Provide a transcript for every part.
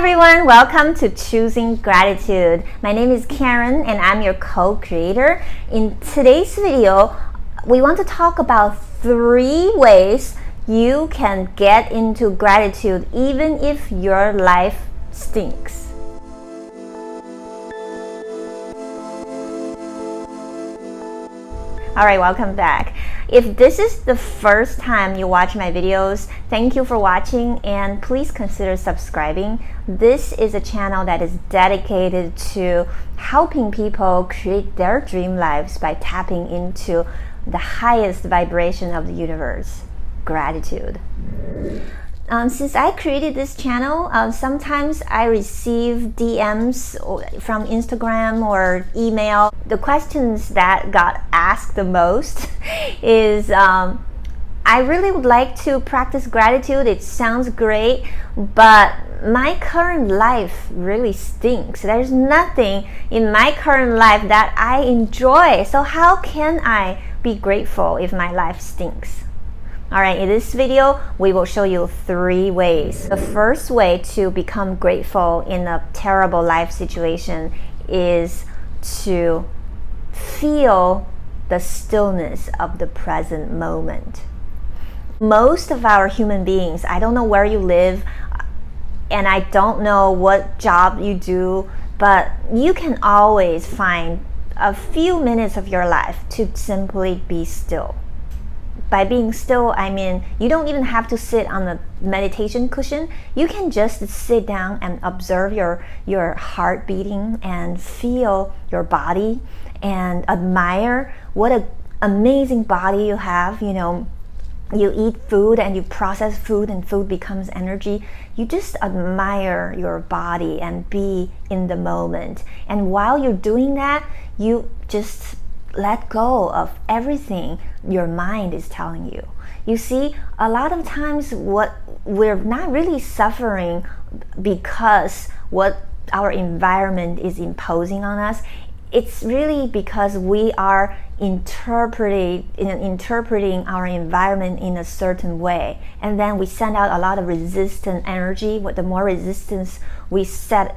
everyone, welcome to Choosing Gratitude. My name is Karen and I'm your co-creator. In today's video, we want to talk about 3 ways you can get into gratitude even if your life stinks. Alright, welcome back. If this is the first time you watch my videos, thank you for watching and please consider subscribing. This is a channel that is dedicated to helping people create their dream lives by tapping into the highest vibration of the universe, gratitude. Since I created this channel, sometimes I receive DMs from Instagram or email. The questions that got asked the most is, I really would like to practice gratitude. It sounds great, but my current life really stinks. There's nothing in my current life that I enjoy. So how can I be grateful if my life stinks? Alright, in this video, we will show you 3 ways. The first way to become grateful in a terrible life situation is to feel the stillness of the present moment. Most of our human beings, I don't know where you live, and I don't know what job you do, but you can always find a few minutes of your life to simply be still. By being still, I mean you don't even have to sit on a meditation cushion. You can just sit down and observe your heart beating and feel your body and admire what an amazing body you have. You know, you eat food and you process food and food becomes energy. You just admire your body and be in the moment. And while you're doing that, you just let go of everything your mind is telling you. You see, a lot of times what we're not really suffering because what our environment is imposing on us. It's really because we are interpreting our environment in a certain way, and then we send out a lot of resistant energy. The more resistance we send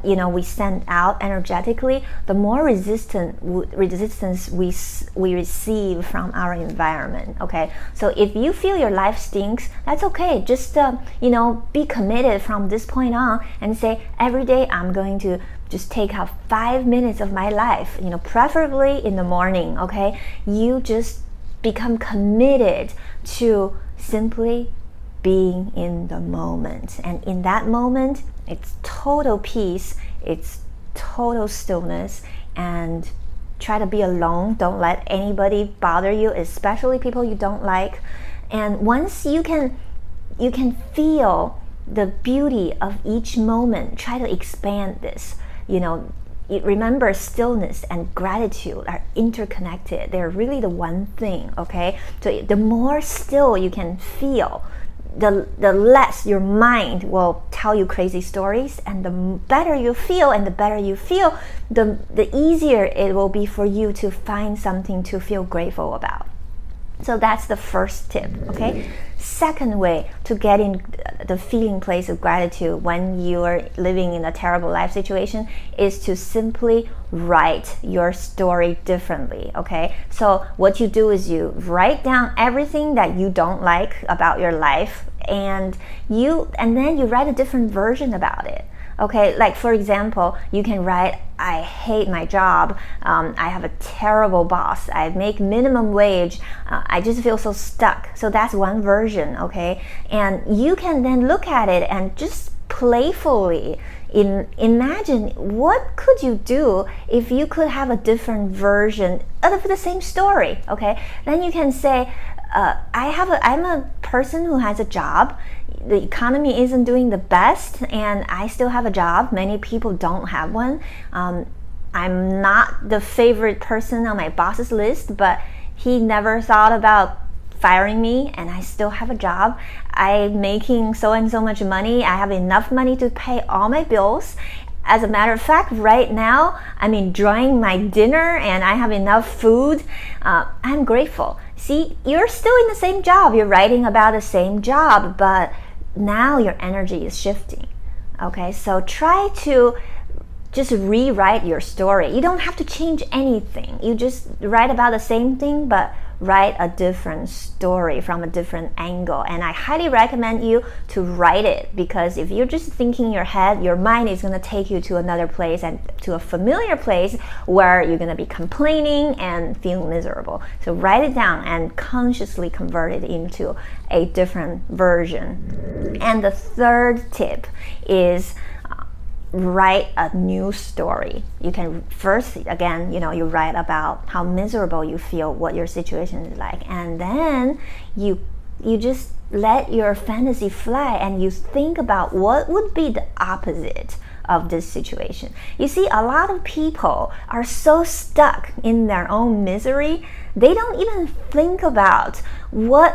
out energetically, the more resistance we receive from our environment. Okay, so if you feel your life stinks, that's okay. Just be committed from this point on and say, every day I'm going to just take out 5 minutes of my life, preferably in the morning, okay? You just become committed to simply being in the moment. And in that moment, it's total peace, it's total stillness, and try to be alone. Don't let anybody bother you, especially people you don't like. And once you can feel the beauty of each moment, try to expand this. Remember, stillness and gratitude are interconnected. They're really the one thing, okay? So the more still you can feel, the less your mind will tell you crazy stories, and the better you feel, and the better you feel, the easier it will be for you to find something to feel grateful about. So that's the first tip, okay? Second way to get in the feeling place of gratitude when you are living in a terrible life situation is to simply write your story differently, okay? So what you do is you write down everything that you don't like about your life, and then you write a different version about it. Okay, like for example, you can write, I hate my job, I have a terrible boss, I make minimum wage, I just feel so stuck. So that's one version, okay? And you can then look at it and just playfully imagine, what could you do if you could have a different version of the same story, okay? Then you can say, I'm a person who has a job. The economy isn't doing the best, and I still have a job. Many people don't have one. I'm not the favorite person on my boss's list, but he never thought about firing me, and I still have a job. I'm making so and so much money. I have enough money to pay all my bills. As a matter of fact, right now, I'm enjoying my dinner and I have enough food. I'm grateful. See, you're still in the same job. You're writing about the same job, but now your energy is shifting. Okay, so try to just rewrite your story. You don't have to change anything. You just write about the same thing, but write a different story from a different angle. And I highly recommend you to write it, because if you're just thinking in your head, your mind is going to take you to another place, and to a familiar place where you're going to be complaining and feeling miserable. So write it down and consciously convert it into a different version. And the third tip is write a new story. You can first, again, you write about how miserable you feel, what your situation is like, and then you just let your fantasy fly and you think about what would be the opposite of this situation. You see, a lot of people are so stuck in their own misery, they don't even think about what's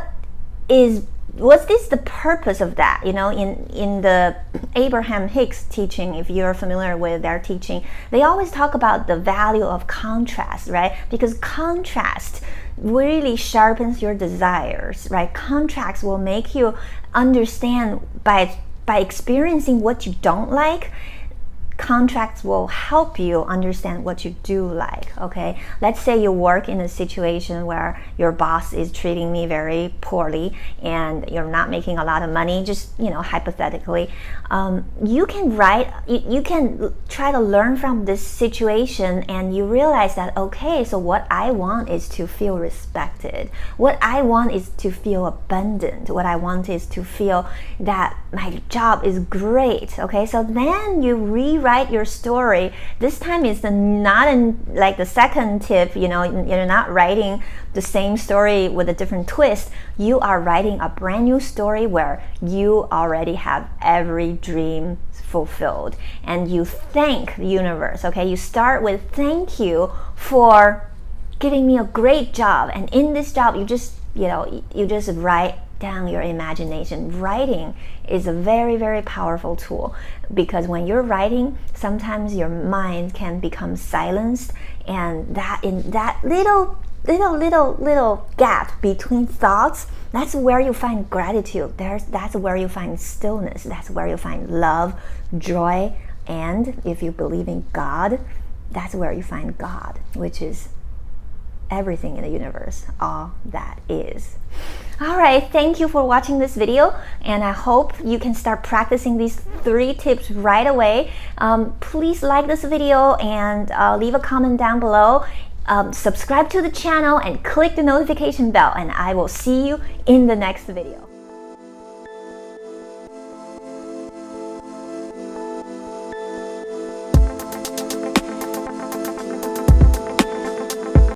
the purpose of that. In the Abraham Hicks teaching, if you're familiar with their teaching, they always talk about the value of contrast, right? Because contrast really sharpens your desires, right? Contrast will make you understand by experiencing what you don't like. Contracts will help you understand what you do like, okay? Let's say you work in a situation where your boss is treating me very poorly and you're not making a lot of money, just, hypothetically. You can try to learn from this situation, and you realize that, okay, so what I want is to feel respected. What I want is to feel abundant. What I want is to feel that my job is great, okay? So then you rewrite your story. This time is like the second tip, you're not writing the same story with a different twist. You are writing a brand new story where you already have every dream fulfilled, and you thank the universe, okay? You start with thank you for giving me a great job, and in this job you just write down your imagination. Writing is a very, very powerful tool, because when you're writing, sometimes your mind can become silenced, and that little gap between thoughts, that's where you find gratitude. That's where you find stillness. That's where you find love, joy, and if you believe in God, that's where you find God, which is everything in the universe, all that is. All right, thank you for watching this video, and I hope you can start practicing these 3 tips right away. Please like this video and leave a comment down below. Subscribe to the channel and click the notification bell, and I will see you in the next video.